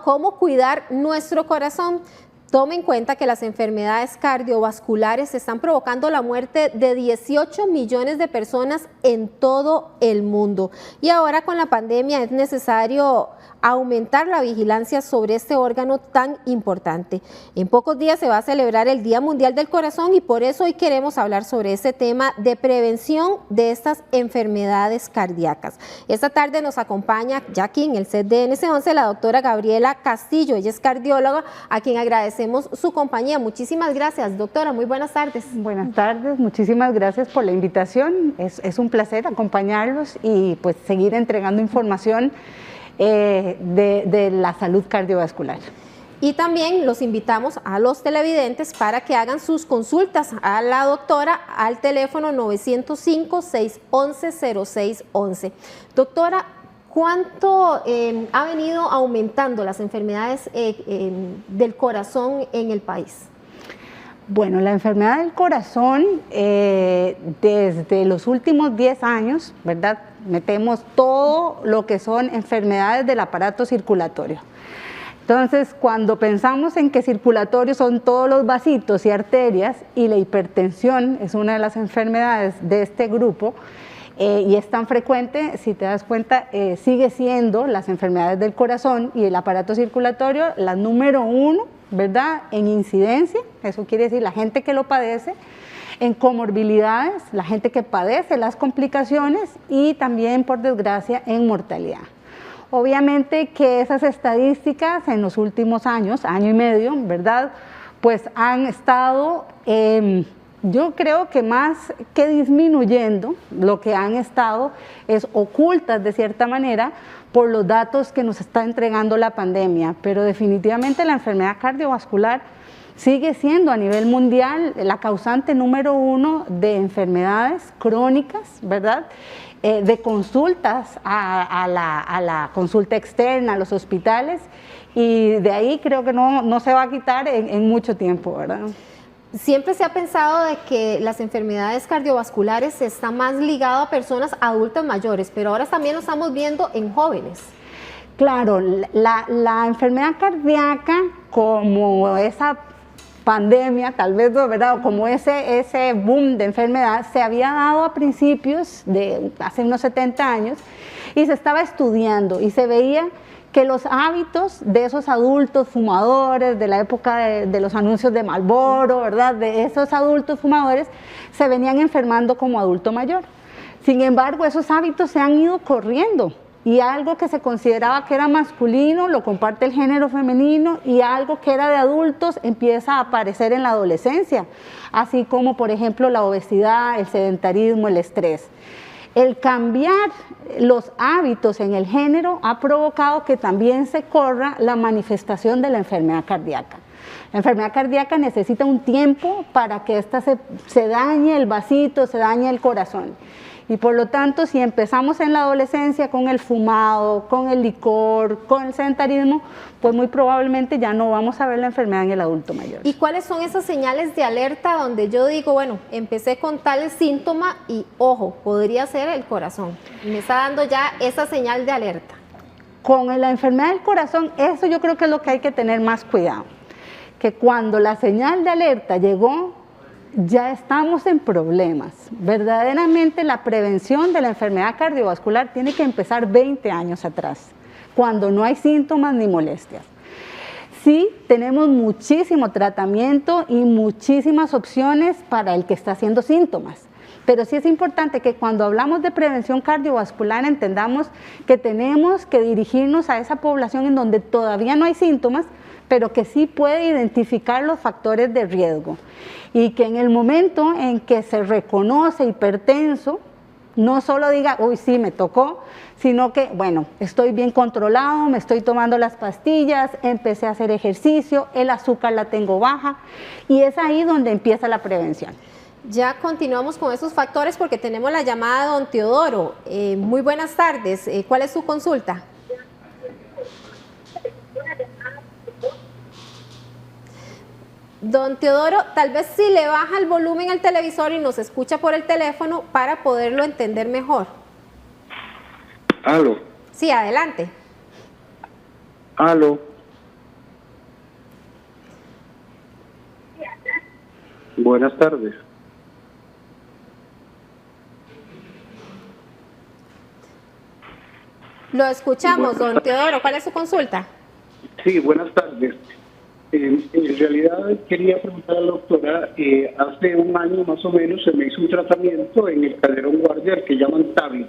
cómo cuidar nuestro corazón. Tome en cuenta que las enfermedades cardiovasculares están provocando la muerte de 18 millones de personas en todo el mundo. Y ahora con la pandemia es necesario aumentar la vigilancia sobre este órgano tan importante. En pocos días se va a celebrar el Día Mundial del Corazón y por eso hoy queremos hablar sobre este tema de prevención de estas enfermedades cardíacas. Esta tarde nos acompaña ya aquí en el set de NC11 la doctora Gabriela Castillo. Ella es cardióloga, a quien agradecemos su compañía. Muchísimas gracias, doctora. Muy buenas tardes. Buenas tardes, muchísimas gracias por la invitación. Es un placer acompañarlos y pues seguir entregando información de la salud cardiovascular. Y también los invitamos a los televidentes para que hagan sus consultas a la doctora al teléfono 905-611-0611. Doctora, ¿cuánto ha venido aumentando las enfermedades del corazón en el país? Bueno, la enfermedad del corazón desde los últimos 10 años, ¿verdad? Metemos todo lo que son enfermedades del aparato circulatorio. Entonces, cuando pensamos en que circulatorio son todos los vasitos y arterias, y la hipertensión es una de las enfermedades de este grupo, y es tan frecuente, si te das cuenta, sigue siendo las enfermedades del corazón y el aparato circulatorio la número 1, ¿verdad?, en incidencia. Eso quiere decir la gente que lo padece, en comorbilidades, la gente que padece las complicaciones y también, por desgracia, en mortalidad. Obviamente que esas estadísticas en los últimos años, año y medio, ¿verdad?, pues han estado, yo creo que más que disminuyendo, lo que han estado es ocultas de cierta manera por los datos que nos está entregando la pandemia, pero definitivamente la enfermedad cardiovascular sigue siendo a nivel mundial la causante número 1 de enfermedades crónicas, ¿verdad?, de consultas a la consulta externa, a los hospitales, y de ahí creo que no se va a quitar en mucho tiempo, ¿verdad? Siempre se ha pensado de que las enfermedades cardiovasculares están más ligadas a personas adultas mayores, pero ahora también lo estamos viendo en jóvenes. Claro, la enfermedad cardíaca, como esa pandemia, tal vez, ¿verdad?, o como ese boom de enfermedad, se había dado a principios de hace unos 70 años y se estaba estudiando y se veía que los hábitos de esos adultos fumadores de la época de los anuncios de Marlboro, ¿verdad?, de esos adultos fumadores, se venían enfermando como adulto mayor. Sin embargo, esos hábitos se han ido corriendo y algo que se consideraba que era masculino lo comparte el género femenino y algo que era de adultos empieza a aparecer en la adolescencia, así como por ejemplo la obesidad, el sedentarismo, el estrés. El cambiar los hábitos en el género ha provocado que también se corra la manifestación de la enfermedad cardíaca. La enfermedad cardíaca necesita un tiempo para que se dañe el vasito, se dañe el corazón. Y por lo tanto, si empezamos en la adolescencia con el fumado, con el licor, con el sedentarismo, pues muy probablemente ya no vamos a ver la enfermedad en el adulto mayor. ¿Y cuáles son esas señales de alerta donde yo digo, bueno, empecé con tal síntoma y ojo, podría ser el corazón? Me está dando ya esa señal de alerta. Con la enfermedad del corazón, eso yo creo que es lo que hay que tener más cuidado. Que cuando la señal de alerta llegó, ya estamos en problemas. Verdaderamente la prevención de la enfermedad cardiovascular tiene que empezar 20 años atrás, cuando no hay síntomas ni molestias. Sí, tenemos muchísimo tratamiento y muchísimas opciones para el que está haciendo síntomas, pero sí es importante que cuando hablamos de prevención cardiovascular entendamos que tenemos que dirigirnos a esa población en donde todavía no hay síntomas, pero que sí puede identificar los factores de riesgo y que en el momento en que se reconoce hipertenso, no solo diga, uy, sí, me tocó, sino que, bueno, estoy bien controlado, me estoy tomando las pastillas, empecé a hacer ejercicio, el azúcar la tengo baja, y es ahí donde empieza la prevención. Ya continuamos con esos factores porque tenemos la llamada de don Teodoro. Muy buenas tardes, ¿cuál es su consulta? Don Teodoro, tal vez si le baja el volumen al televisor y nos escucha por el teléfono para poderlo entender mejor. Aló. Sí, adelante. Aló. buenas tardes. Lo escuchamos, don Teodoro. ¿Cuál es su consulta? Sí, buenas tardes. En realidad quería preguntar a la doctora, hace un año más o menos se me hizo un tratamiento en el Calderón Guardia, el que llaman TAVI.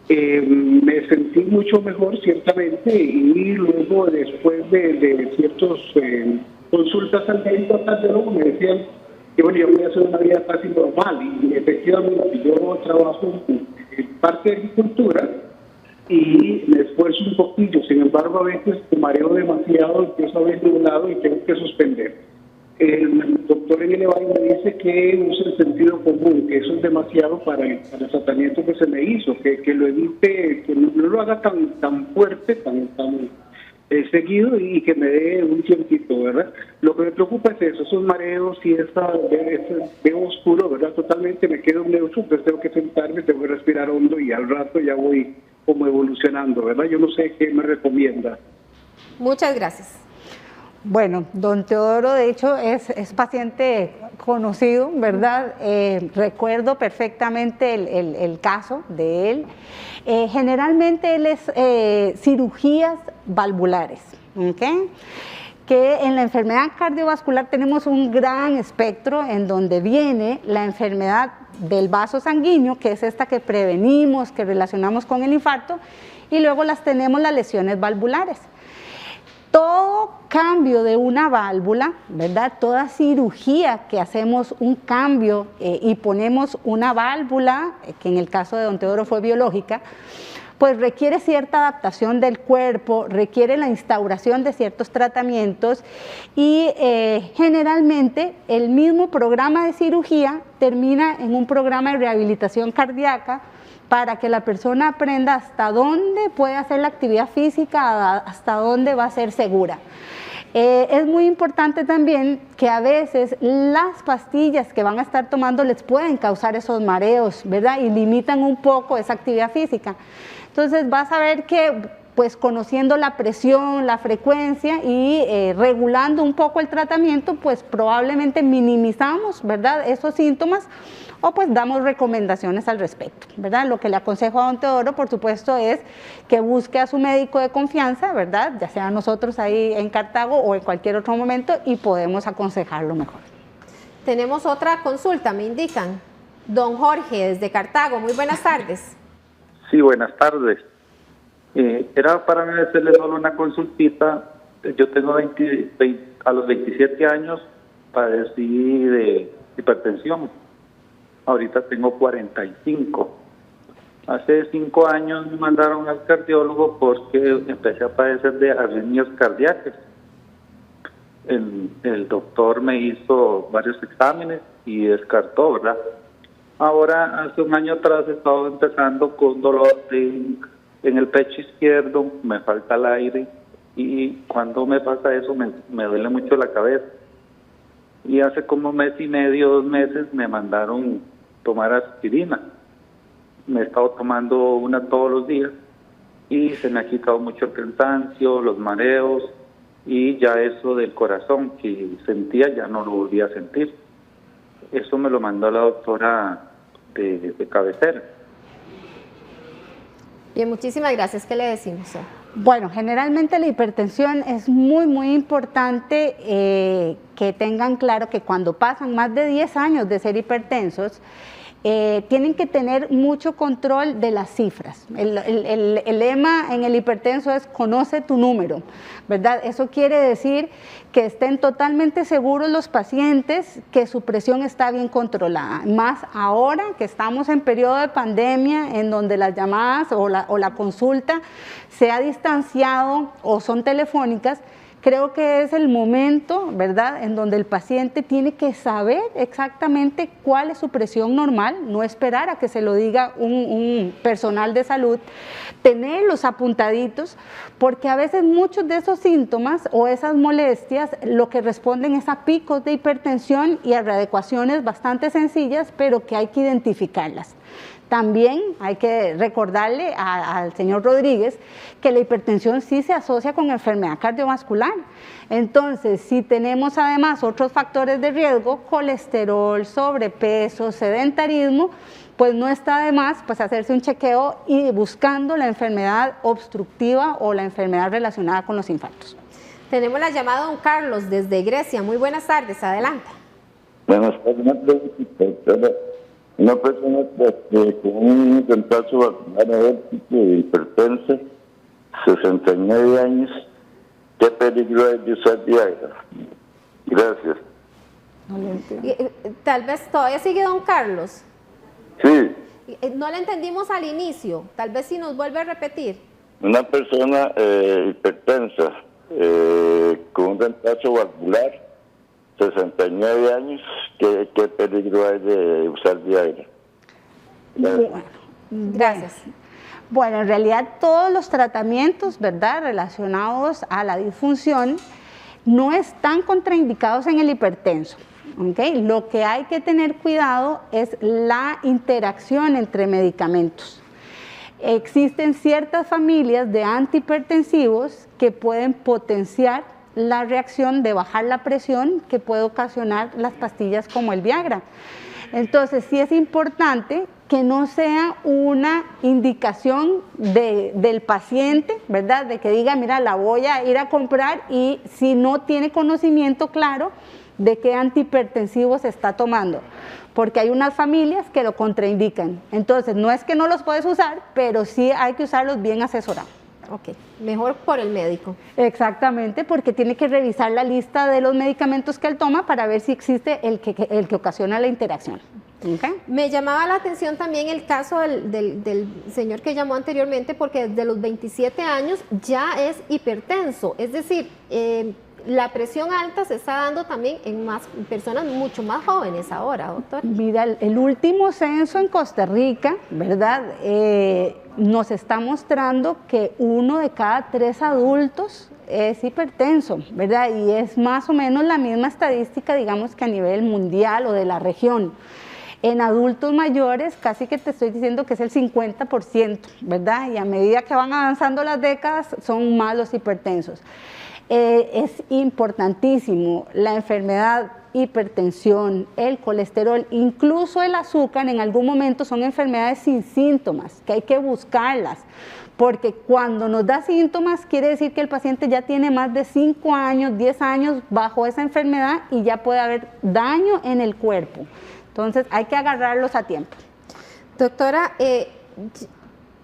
Me sentí mucho mejor, ciertamente, y luego, después de ciertas consultas al médico, luego me decían que bueno, yo voy a hacer una vida casi normal, y efectivamente yo trabajo en parte de agricultura y me esfuerzo un poquillo, sin embargo a veces me mareo demasiado, empiezo a ver de un lado y tengo que suspender. El doctor en el EVAI me dice que use el sentido común, que eso es demasiado para el tratamiento que se me hizo, que lo evite, que no lo haga tan fuerte, tan seguido, y que me dé un tiempito, ¿verdad? Lo que me preocupa es eso, esos mareos y veo oscuro, ¿verdad? Totalmente me quedo neutro, entonces tengo que sentarme, tengo que respirar hondo y al rato ya voy como evolucionando, ¿verdad? Yo no sé qué me recomienda. Muchas gracias. Bueno, don Teodoro, de hecho, es paciente conocido, ¿verdad? Recuerdo perfectamente el caso de él. Generalmente él es cirugías valvulares, ¿ok? Que en la enfermedad cardiovascular tenemos un gran espectro en donde viene la enfermedad del vaso sanguíneo, que es esta que prevenimos, que relacionamos con el infarto, y luego tenemos las lesiones valvulares. Todo cambio de una válvula, ¿verdad? Toda cirugía que hacemos un cambio y ponemos una válvula, que en el caso de don Teodoro fue biológica, pues requiere cierta adaptación del cuerpo, requiere la instauración de ciertos tratamientos y generalmente el mismo programa de cirugía termina en un programa de rehabilitación cardíaca para que la persona aprenda hasta dónde puede hacer la actividad física, hasta dónde va a ser segura. Es muy importante también que a veces las pastillas que van a estar tomando les pueden causar esos mareos, ¿verdad? Y limitan un poco esa actividad física. Entonces vas a ver que pues conociendo la presión, la frecuencia y regulando un poco el tratamiento, pues probablemente minimizamos, ¿verdad?, esos síntomas o pues damos recomendaciones al respecto, ¿verdad? Lo que le aconsejo a don Teodoro, por supuesto, es que busque a su médico de confianza, ¿verdad?, ya sea nosotros ahí en Cartago o en cualquier otro momento y podemos aconsejarlo mejor. Tenemos otra consulta, me indican. Don Jorge, desde Cartago, muy buenas tardes. Sí, buenas tardes. Era para hacerle solo una consultita. Yo tengo a los 27 años padecí de hipertensión. Ahorita tengo 45. Hace 5 años me mandaron al cardiólogo porque empecé a padecer de arritmias cardíacas. El doctor me hizo varios exámenes y descartó, ¿verdad? Ahora, hace un año atrás he estado empezando con dolor en el pecho izquierdo, me falta el aire y cuando me pasa eso me duele mucho la cabeza. Y hace como 1 mes y medio, 2 meses me mandaron tomar aspirina. Me he estado tomando una todos los días y se me ha quitado mucho el cansancio, los mareos y ya eso del corazón que sentía ya no lo volví a sentir. Eso me lo mandó la doctora de cabecera. Bien, muchísimas gracias. ¿Qué le decimos? Bueno, generalmente la hipertensión es muy importante que tengan claro que cuando pasan más de 10 años de ser hipertensos, tienen que tener mucho control de las cifras. El lema en el hipertenso es conoce tu número, ¿verdad? Eso quiere decir que estén totalmente seguros los pacientes que su presión está bien controlada. Más ahora que estamos en periodo de pandemia, en donde las llamadas o la consulta se ha distanciado o son telefónicas, creo que es el momento, ¿verdad?, en donde el paciente tiene que saber exactamente cuál es su presión normal, no esperar a que se lo diga un personal de salud, tenerlos apuntaditos, porque a veces muchos de esos síntomas o esas molestias lo que responden es a picos de hipertensión y a readecuaciones bastante sencillas, pero que hay que identificarlas. También hay que recordarle al señor Rodríguez que la hipertensión sí se asocia con enfermedad cardiovascular. Entonces, si tenemos además otros factores de riesgo, colesterol, sobrepeso, sedentarismo, pues no está de más pues hacerse un chequeo y buscando la enfermedad obstructiva o la enfermedad relacionada con los infartos. Tenemos la llamada de don Carlos desde Grecia. Muy buenas tardes, adelante. Buenas tardes, una persona con un reemplazo vascular aórtico y hipertensa, 69 años, ¿qué peligro hay de usar Viagra? Gracias. Tal vez todavía sigue don Carlos. Sí. No le entendimos al inicio, tal vez si nos vuelve a repetir. Una persona hipertensa con un reemplazo valvular, 69 años, ¿qué peligro hay de usar Viagra? Gracias. Bueno, en realidad todos los tratamientos, ¿verdad?, relacionados a la disfunción no están contraindicados en el hipertenso. ¿Okay? Lo que hay que tener cuidado es la interacción entre medicamentos. Existen ciertas familias de antihipertensivos que pueden potenciar la reacción de bajar la presión que puede ocasionar las pastillas como el Viagra. Entonces, sí es importante que no sea una indicación del paciente, ¿verdad?, de que diga, mira, la voy a ir a comprar, y si no tiene conocimiento claro de qué antihipertensivos se está tomando, porque hay unas familias que lo contraindican. Entonces, no es que no los puedes usar, pero sí hay que usarlos bien asesorados. Ok, mejor por el médico. Exactamente, porque tiene que revisar la lista de los medicamentos que él toma para ver si existe el que ocasiona la interacción. Okay. Me llamaba la atención también el caso del señor que llamó anteriormente, porque desde los 27 años ya es hipertenso, es decir, la presión alta se está dando también en personas mucho más jóvenes ahora, doctor. Mira, el último censo en Costa Rica, ¿verdad?, nos está mostrando que 1 de cada 3 adultos es hipertenso, ¿verdad? Y es más o menos la misma estadística, digamos, que a nivel mundial o de la región. En adultos mayores casi que te estoy diciendo que es el 50%, ¿verdad? Y a medida que van avanzando las décadas son más los hipertensos. Es importantísimo la enfermedad, hipertensión, el colesterol, incluso el azúcar en algún momento son enfermedades sin síntomas, que hay que buscarlas, porque cuando nos da síntomas quiere decir que el paciente ya tiene más de 5 años, 10 años bajo esa enfermedad y ya puede haber daño en el cuerpo. Entonces hay que agarrarlos a tiempo. Doctora,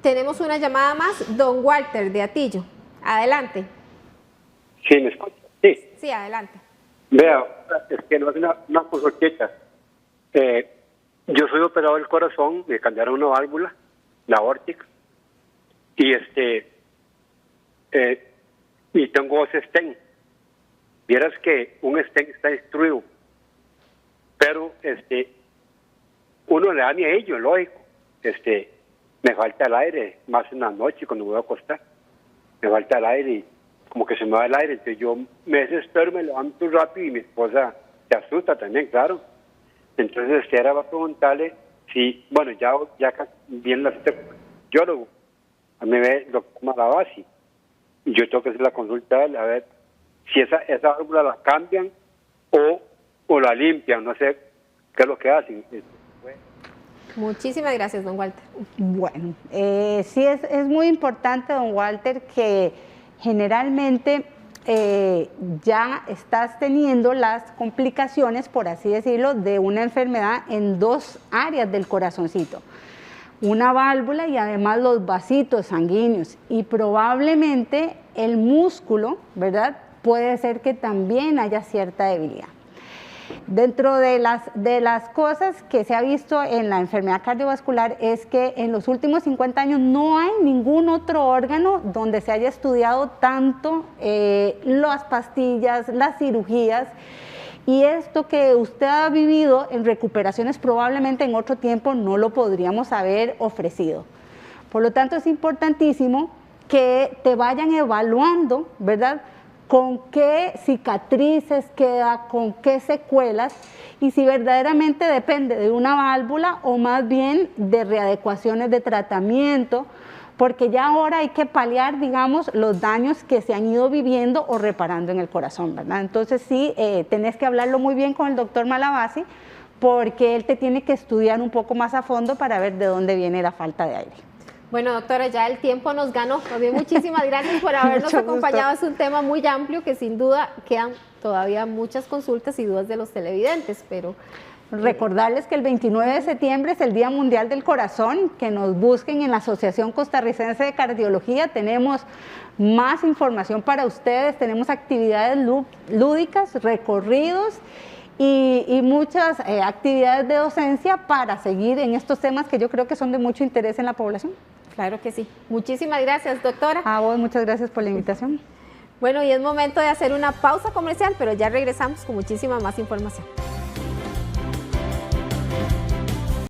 tenemos una llamada más, don Walter de Atillo. Adelante. Sí, ¿me escucha? Sí. Sí, adelante. Vea, es que no es una consultita. Yo soy operado del corazón, me cambiaron una válvula, la aórtica, y y tengo 2 stents. Vieras que un stent está destruido, pero uno le da ni a ello, lógico. Me falta el aire, más en la noche cuando me voy a acostar. Me falta el aire y como que se me va el aire, entonces yo me desespero, me levanto rápido y mi esposa se asusta también, claro. Entonces era para preguntarle si, bueno, ya viene la cita con el cardiólogo, a mí me ve el doctor Malavasi, y yo tengo que hacer la consulta a ver si esa válvula la cambian o la limpian, no sé qué es lo que hacen. Muchísimas gracias, don Walter. Bueno, sí es muy importante, don Walter, que generalmente ya estás teniendo las complicaciones, por así decirlo, de una enfermedad en 2 áreas del corazoncito. Una válvula y además los vasitos sanguíneos, y probablemente el músculo, ¿verdad?, puede ser que también haya cierta debilidad. Dentro de las cosas que se ha visto en la enfermedad cardiovascular es que en los últimos 50 años no hay ningún otro órgano donde se haya estudiado tanto las pastillas, las cirugías, y esto que usted ha vivido en recuperaciones probablemente en otro tiempo no lo podríamos haber ofrecido. Por lo tanto, es importantísimo que te vayan evaluando, ¿verdad?, con qué cicatrices queda, con qué secuelas, y si verdaderamente depende de una válvula o más bien de readecuaciones de tratamiento, porque ya ahora hay que paliar, digamos, los daños que se han ido viviendo o reparando en el corazón, ¿verdad? Entonces sí, tenés que hablarlo muy bien con el doctor Malavasi, porque él te tiene que estudiar un poco más a fondo para ver de dónde viene la falta de aire. Bueno, doctora, ya el tiempo nos ganó. También muchísimas gracias por habernos acompañado. Es un tema muy amplio que sin duda quedan todavía muchas consultas y dudas de los televidentes, pero... Recordarles que el 29 de septiembre es el Día Mundial del Corazón, que nos busquen en la Asociación Costarricense de Cardiología, tenemos más información para ustedes, tenemos actividades lúdicas, recorridos y muchas actividades de docencia para seguir en estos temas que yo creo que son de mucho interés en la población. Claro que sí. Muchísimas gracias, doctora. A vos, muchas gracias por la invitación. Bueno, y es momento de hacer una pausa comercial, pero ya regresamos con muchísima más información.